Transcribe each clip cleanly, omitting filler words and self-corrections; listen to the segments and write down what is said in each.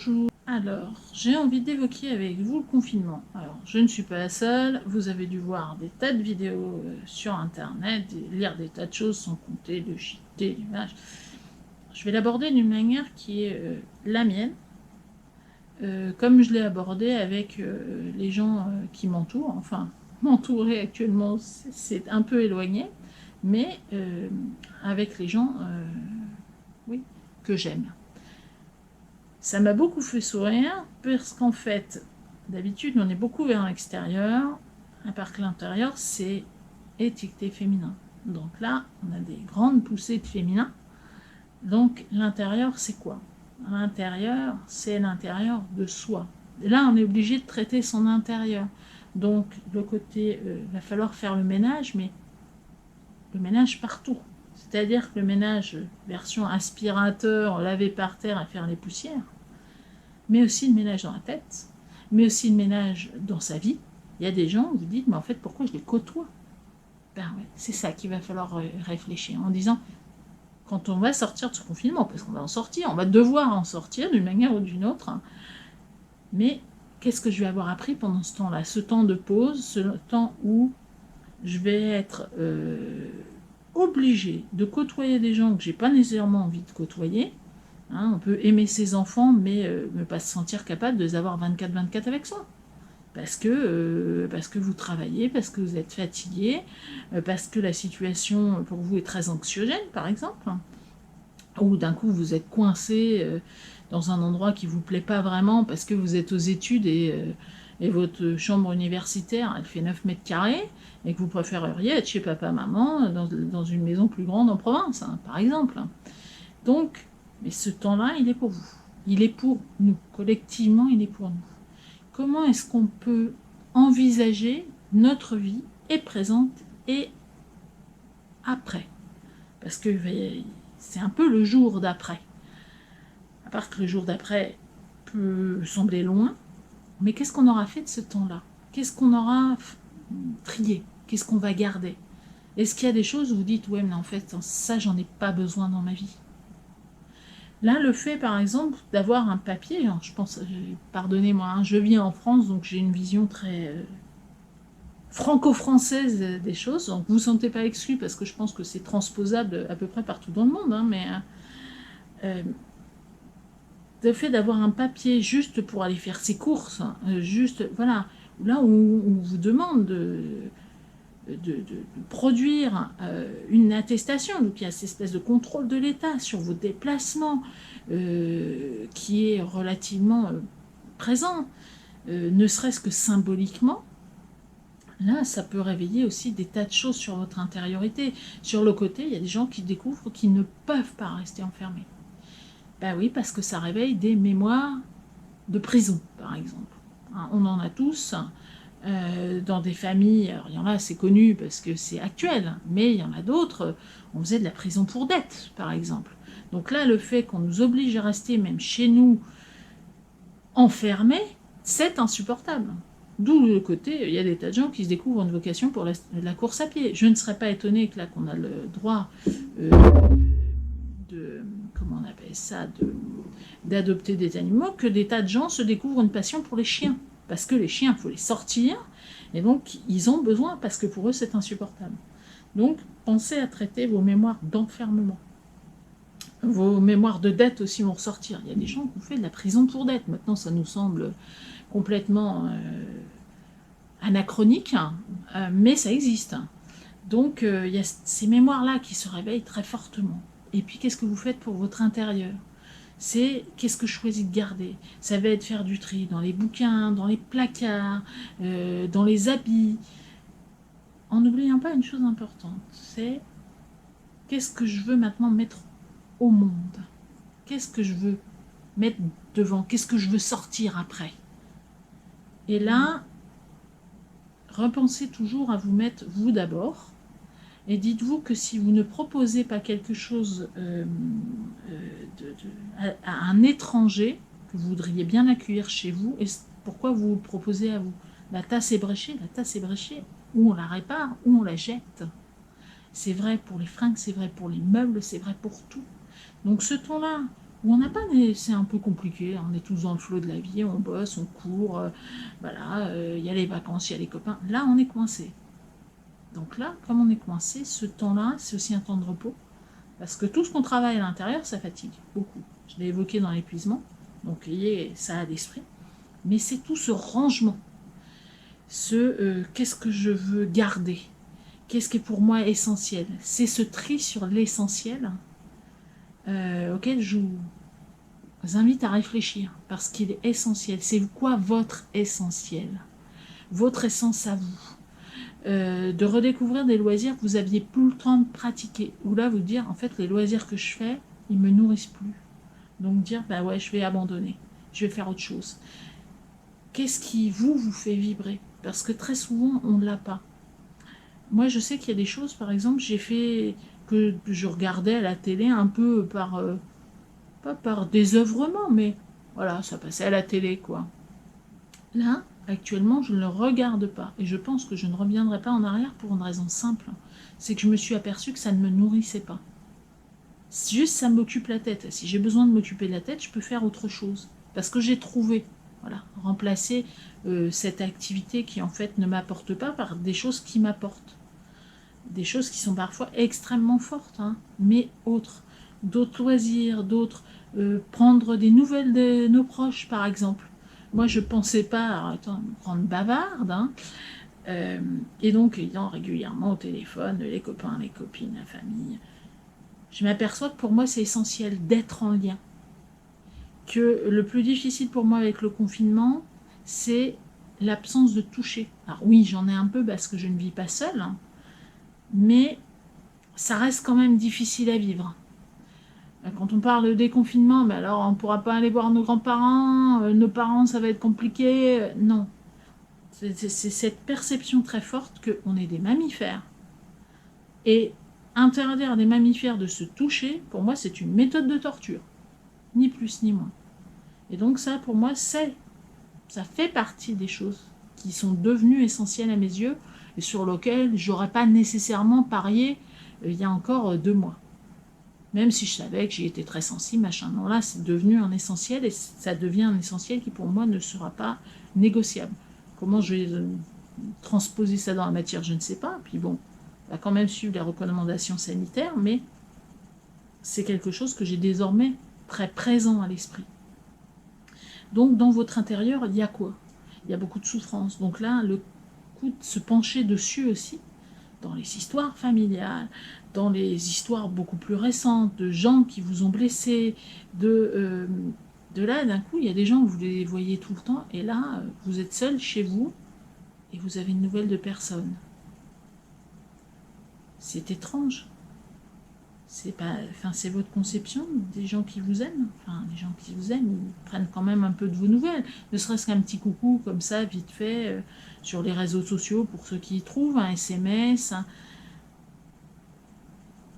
Bonjour. Alors, j'ai envie d'évoquer avec vous le confinement. Alors, je ne suis pas la seule, vous avez dû voir des tas de vidéos sur internet, lire des tas de choses sans compter de JT, d'images. Je vais l'aborder d'une manière qui est la mienne, comme je l'ai abordé avec les gens qui m'entourent. Enfin, m'entourer actuellement, c'est un peu éloigné, mais avec les gens oui, que j'aime. Ça m'a beaucoup fait sourire parce qu'en fait, d'habitude, on est beaucoup vers l'extérieur, à part que l'intérieur, c'est étiqueté féminin. Donc là, on a des grandes poussées de féminin. Donc l'intérieur, c'est quoi? L'intérieur, c'est l'intérieur de soi. Et là, on est obligé de traiter son intérieur. Donc le côté, il va falloir faire le ménage, mais le ménage partout. C'est-à-dire que le ménage version aspirateur, laver par terre et faire les poussières, mais aussi le ménage dans la tête, mais aussi le ménage dans sa vie. Il y a des gens où vous dites, mais en fait, pourquoi je les côtoie? Ben ouais, c'est ça qu'il va falloir réfléchir en disant, quand on va sortir de ce confinement, parce qu'on va en sortir, on va devoir en sortir d'une manière ou d'une autre, hein, mais qu'est-ce que je vais avoir appris pendant ce temps-là? Ce temps de pause, ce temps où je vais être obligée de côtoyer des gens que j'ai pas nécessairement envie de côtoyer. Hein, on peut aimer ses enfants, mais ne pas se sentir capable de les avoir 24/24 avec soi. Parce que vous travaillez, parce que vous êtes fatigué, parce que la situation pour vous est très anxiogène, par exemple. Ou d'un coup, vous êtes coincé dans un endroit qui ne vous plaît pas vraiment parce que vous êtes aux études et votre chambre universitaire, elle fait 9 mètres carrés, et que vous préféreriez être chez papa, maman, dans une maison plus grande en province, hein, par exemple. Donc, mais ce temps-là, il est pour vous. Il est pour nous. Collectivement, il est pour nous. Comment est-ce qu'on peut envisager notre vie, et présente et après? Parce que c'est un peu le jour d'après. À part que le jour d'après peut sembler loin, mais qu'est-ce qu'on aura fait de ce temps-là? Qu'est-ce qu'on aura trié? Qu'est-ce qu'on va garder? Est-ce qu'il y a des choses où vous dites, ouais, mais en fait, ça, j'en ai pas besoin dans ma vie? Là, le fait, par exemple, d'avoir un papier, je pense, pardonnez-moi, hein, je vis en France, donc j'ai une vision très franco-française des choses, donc vous ne vous sentez pas exclu, parce que je pense que c'est transposable à peu près partout dans le monde, hein, mais le fait d'avoir un papier juste pour aller faire ses courses, juste, voilà, là où on vous demande de produire une attestation, donc il y a cette espèce de contrôle de l'État sur vos déplacements qui est relativement présent, ne serait-ce que symboliquement. Là, ça peut réveiller aussi des tas de choses sur votre intériorité. Sur le côté, il y a des gens qui découvrent qu'ils ne peuvent pas rester enfermés. Ben oui, parce que ça réveille des mémoires de prison, par exemple. Hein, on en a tous. Dans des familles, alors il y en a, c'est connu parce que c'est actuel, mais il y en a d'autres, on faisait de la prison pour dette, par exemple. Donc là, le fait qu'on nous oblige à rester, même chez nous, enfermés, c'est insupportable. D'où le côté, il y a des tas de gens qui se découvrent une vocation pour la course à pied. Je ne serais pas étonnée que là, qu'on a le droit comment on appelle ça, d'adopter des animaux, que des tas de gens se découvrent une passion pour les chiens. Parce que les chiens, il faut les sortir, et donc ils ont besoin, parce que pour eux, c'est insupportable. Donc, pensez à traiter vos mémoires d'enfermement. Vos mémoires de dette aussi vont ressortir. Il y a des gens qui ont fait de la prison pour dette. Maintenant, ça nous semble complètement anachronique, mais ça existe. Donc, il y a ces mémoires-là qui se réveillent très fortement. Et puis, qu'est-ce que vous faites pour votre intérieur? C'est qu'est-ce que je choisis de garder. Ça va être faire du tri dans les bouquins, dans les placards, dans les habits. En n'oubliant pas une chose importante, c'est qu'est-ce que je veux maintenant mettre au monde? Qu'est-ce que je veux mettre devant? Qu'est-ce que je veux sortir après? Et là, repensez toujours à vous mettre vous d'abord. Et dites-vous que si vous ne proposez pas quelque chose à un étranger, que vous voudriez bien accueillir chez vous, et pourquoi vous le proposez à vous? La tasse est bréchée, ou on la répare, ou on la jette. C'est vrai pour les fringues, c'est vrai pour les meubles, c'est vrai pour tout. Donc ce temps-là, où on n'a pas c'est un peu compliqué, on est tous dans le flot de la vie, on bosse, on court, voilà, il y a les vacances, il y a les copains. Là, on est coincé. Donc là, comme on est coincé, ce temps-là, c'est aussi un temps de repos. Parce que tout ce qu'on travaille à l'intérieur, ça fatigue beaucoup. Je l'ai évoqué dans l'épuisement, donc ayez ça à l'esprit. Mais c'est tout ce rangement, qu'est-ce que je veux garder, qu'est-ce qui est pour moi essentiel. C'est ce tri sur l'essentiel auquel je vous invite à réfléchir, parce qu'il est essentiel. C'est quoi votre essentiel, votre essence à vous, de redécouvrir des loisirs que vous aviez plus le temps de pratiquer, ou là vous dire, en fait, les loisirs que je fais, ils me nourrissent plus. Donc dire, bah ouais, je vais abandonner, je vais faire autre chose. Qu'est-ce qui vous fait vibrer? Parce que très souvent, on ne l'a pas. Moi, je sais qu'il y a des choses, par exemple, j'ai fait que je regardais à la télé un peu par, pas par désœuvrement, mais voilà, ça passait à la télé, quoi. Là, actuellement, je ne le regarde pas. Et je pense que je ne reviendrai pas en arrière pour une raison simple. C'est que je me suis aperçue que ça ne me nourrissait pas. Juste, ça m'occupe la tête. Si j'ai besoin de m'occuper de la tête, je peux faire autre chose. Parce que j'ai trouvé, voilà, remplacer cette activité qui, en fait, ne m'apporte pas par des choses qui m'apportent. Des choses qui sont parfois extrêmement fortes, hein, mais autres. D'autres loisirs, d'autres. Prendre des nouvelles de nos proches, par exemple. Moi, je pensais pas, attends, une grande bavarde, hein, et donc, ayant régulièrement au téléphone les copains, les copines, la famille, je m'aperçois que pour moi, c'est essentiel d'être en lien. Que le plus difficile pour moi avec le confinement, c'est l'absence de toucher. Alors oui, j'en ai un peu parce que je ne vis pas seule, hein, mais ça reste quand même difficile à vivre. Quand on parle de déconfinement, mais alors on ne pourra pas aller voir nos grands-parents, nos parents, ça va être compliqué. Non. C'est cette perception très forte qu'on est des mammifères. Et interdire à des mammifères de se toucher, pour moi, c'est une méthode de torture. Ni plus ni moins. Et donc ça, pour moi, ça fait partie des choses qui sont devenues essentielles à mes yeux et sur lesquelles j'aurais pas nécessairement parié il y a encore 2 mois. Même si je savais que j'y étais très sensible, machin. Non, là, c'est devenu un essentiel et ça devient un essentiel qui, pour moi, ne sera pas négociable. Comment je vais transposer ça dans la matière, je ne sais pas. Puis bon, on va quand même suivre les recommandations sanitaires, mais c'est quelque chose que j'ai désormais très présent à l'esprit. Donc, dans votre intérieur, il y a quoi? Il y a beaucoup de souffrance. Donc là, le coup de se pencher dessus aussi, dans les histoires familiales, dans les histoires beaucoup plus récentes, de gens qui vous ont blessé, de là, d'un coup, il y a des gens que vous les voyez tout le temps, et là, vous êtes seul chez vous, et vous avez une nouvelle de personne. C'est étrange. C'est pas, enfin, c'est votre conception des gens qui vous aiment. Enfin, les gens qui vous aiment, ils prennent quand même un peu de vos nouvelles. Ne serait-ce qu'un petit coucou comme ça, vite fait, sur les réseaux sociaux pour ceux qui y trouvent, un SMS.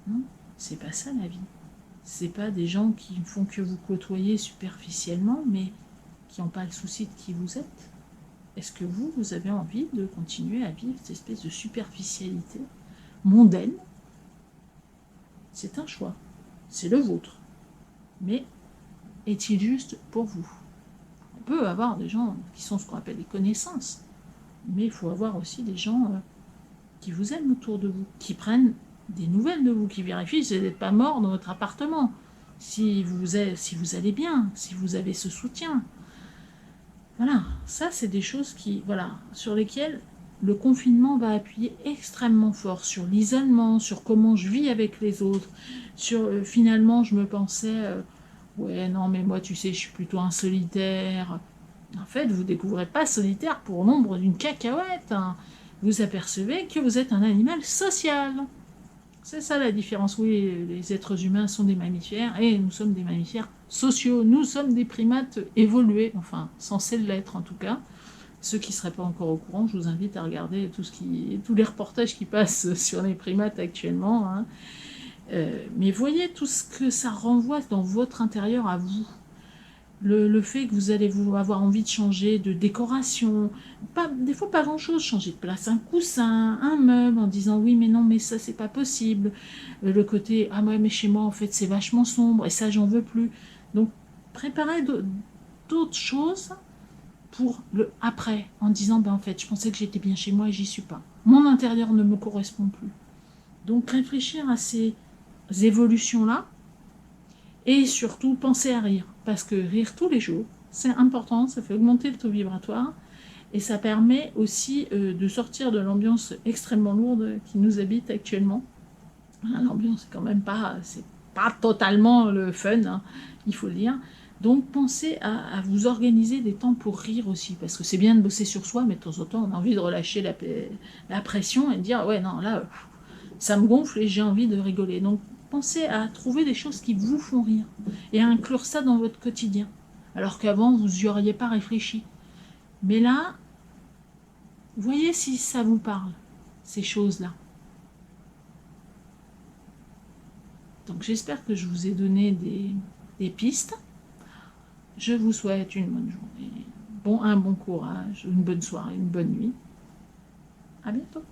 Non, c'est pas ça la vie. C'est pas des gens qui ne font que vous côtoyer superficiellement, mais qui n'ont pas le souci de qui vous êtes. Est-ce que vous avez envie de continuer à vivre cette espèce de superficialité mondaine? C'est un choix. C'est le vôtre. Mais est-il juste pour vous? On peut avoir des gens qui sont ce qu'on appelle des connaissances, mais il faut avoir aussi des gens qui vous aiment autour de vous, qui prennent des nouvelles de vous, qui vérifient si vous n'êtes pas mort dans votre appartement, si vous allez bien, si vous avez ce soutien. Voilà, ça c'est des choses qui, voilà, sur lesquelles le confinement va appuyer extrêmement fort, sur l'isolement, sur comment je vis avec les autres, sur finalement je me pensais, ouais non mais moi tu sais je suis plutôt un solitaire. En fait vous découvrez pas solitaire pour l'ombre d'une cacahuète, hein. Vous apercevez que vous êtes un animal social. C'est ça la différence. Oui, les êtres humains sont des mammifères et nous sommes des mammifères sociaux. Nous sommes des primates évolués, enfin censés l'être en tout cas. Ceux qui ne seraient pas encore au courant, je vous invite à regarder tous les reportages qui passent sur les primates actuellement, hein. Mais voyez tout ce que ça renvoie dans votre intérieur à vous. Le fait que vous allez avoir envie de changer de décoration, des fois pas grand chose, changer de place un coussin, un meuble, en disant oui mais non mais ça c'est pas possible, le côté ah ouais mais chez moi en fait c'est vachement sombre et ça j'en veux plus, Donc, préparez d'autres choses pour le après, en disant, ben en fait, je pensais que j'étais bien chez moi et j'y suis pas. Mon intérieur ne me correspond plus. Donc, réfléchir à ces évolutions-là, et surtout, penser à rire, parce que rire tous les jours, c'est important, ça fait augmenter le taux vibratoire, et ça permet aussi de sortir de l'ambiance extrêmement lourde qui nous habite actuellement. L'ambiance, c'est pas totalement le fun, hein, il faut le dire. Donc, pensez à vous organiser des temps pour rire aussi, parce que c'est bien de bosser sur soi, mais de temps en temps, on a envie de relâcher la pression et de dire, ouais, non, là, ça me gonfle et j'ai envie de rigoler. Donc, pensez à trouver des choses qui vous font rire et à inclure ça dans votre quotidien, alors qu'avant, vous n'y auriez pas réfléchi. Mais là, voyez si ça vous parle, ces choses-là. Donc, j'espère que je vous ai donné des pistes. Je vous souhaite une bonne journée, un bon courage, une bonne soirée, une bonne nuit. À bientôt.